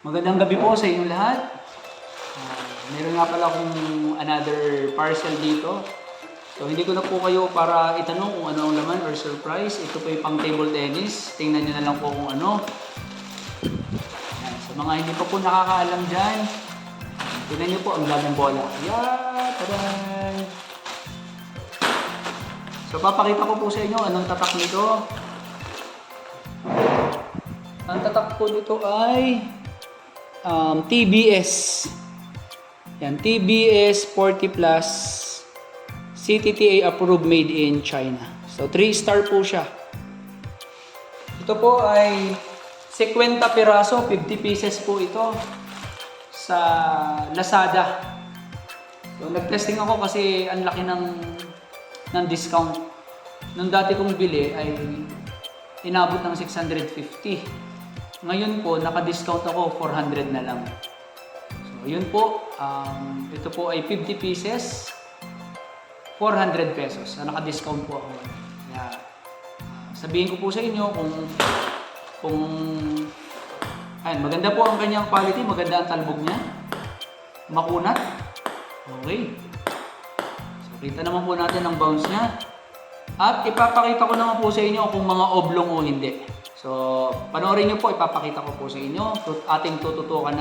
Magandang gabi po sa inyong lahat. Meron nga pala akong another parcel dito. So hindi ko na po kayo para itanong kung ano ang laman or surprise. Ito po yung pang table tennis. Tingnan nyo na lang po kung ano. Yan. Sa mga hindi pa po nakakaalam dyan, tingnan nyo po ang daming bola. Yeah! Tadan! So papakita ko po sa inyo anong tatak nito. Ang tatak po nito ay TBS. Yan, TBS 40 Plus CTTA approved, made in China. So 3-star po siya. Ito po ay 50 piraso, 50 pieces po ito sa Lazada. So nag-testing ako kasi ang laki ng discount. Nung dati kong bili ay inabot ng 650. Ngayon po, naka-discount ako, 400 na lang. So, yun po. Ito po ay 50 pieces, 400 pesos. So, naka-discount po ako. Kaya, sabihin ko po sa inyo kung ayun, maganda po ang kanyang quality, maganda ang talbog niya. Makunat. Okay. So, kita naman po natin ang bounce niya. At ipapakita ko naman po sa inyo kung mga oblong o hindi. So, panoorin nyo po, ipapakita ko po sa inyo. Ating tututukan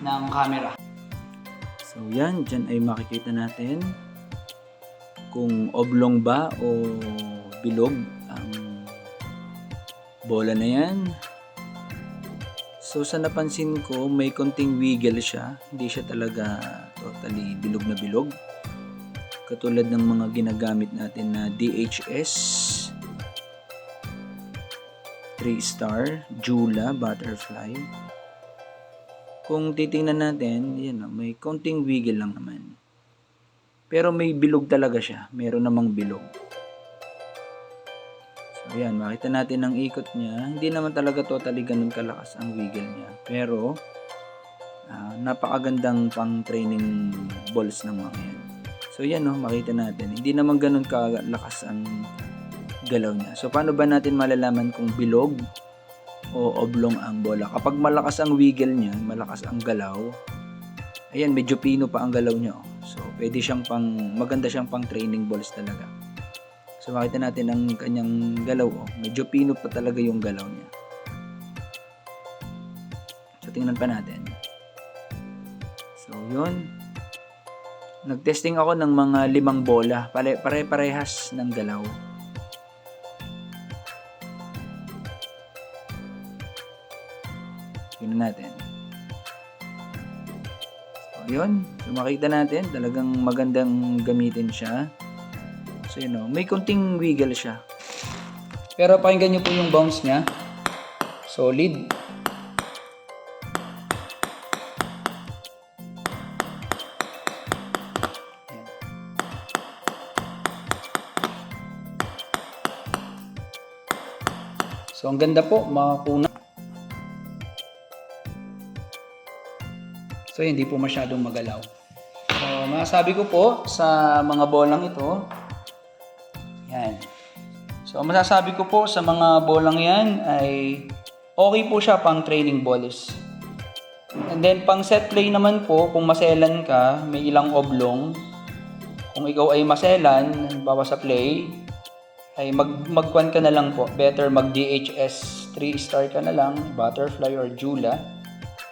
ng camera. So yan, dyan ay makikita natin kung oblong ba o bilog ang bola na yan. So sa napansin ko, may konting wiggle siya. Hindi siya talaga totally bilog na bilog. Katulad ng mga ginagamit natin na DHS 3-star, Jula, Butterfly. Kung titingnan natin, yan, may konting wiggle lang naman. Pero may bilog talaga siya. Meron namang bilog. So yan, makita natin ang ikot niya. Hindi naman talaga totally ganun kalakas ang wiggle niya. Pero, napakagandang pang training balls ng mga yan. So yan, makita natin. Hindi naman ganun kalakas ang galaw niya. So paano ba natin malalaman kung bilog o oblong ang bola? Kapag malakas ang wiggle niya, malakas ang galaw, ayan, medyo pino pa ang galaw niya. So pwede siyang maganda siyang pang training balls talaga. So makita natin ang kanyang galaw. Medyo pino pa talaga yung galaw niya. So tingnan pa natin. So yun. Nagtesting ako ng mga 5 bola. Pare-parehas ng galaw. Tingnan natin. So, yun. So, makita natin. Talagang magandang gamitin siya. So, yun o. May konting wiggle siya. Pero pakinggan nyo po yung bounce niya. Solid. So, ang ganda po. Makakuna. So, hindi po masyadong magalaw. So, masasabi ko po sa mga bolang ito, yan. So, masasabi ko po sa mga bolang yan ay okay po siya pang training balls. And then, pang set play naman po, kung maselan ka, may ilang oblong. Kung ikaw ay maselan, bawa sa play, ay magkuhan ka na lang po. Better mag DHS 3-star ka na lang, Butterfly or Jula.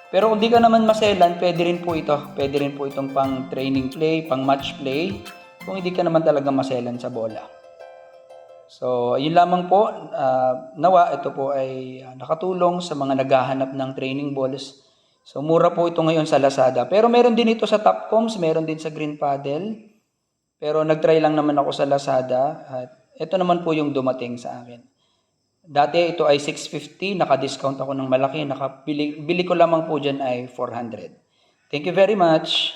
Pero kung di ka naman maselan, pwede rin po ito. Pwede rin po itong pang training play, pang match play, kung hindi ka naman talaga maselan sa bola. So, yun lamang po. Nawa, ito po ay nakatulong sa mga naghahanap ng training balls. So, mura po ito ngayon sa Lazada. Pero meron din ito sa Topcoms, meron din sa Green Paddle. Pero nagtry lang naman ako sa Lazada. At ito naman po yung dumating sa akin. Dati ito ay 650, naka-discount ako ng malaki. Bili ko lamang po dyan ay 400. Thank you very much.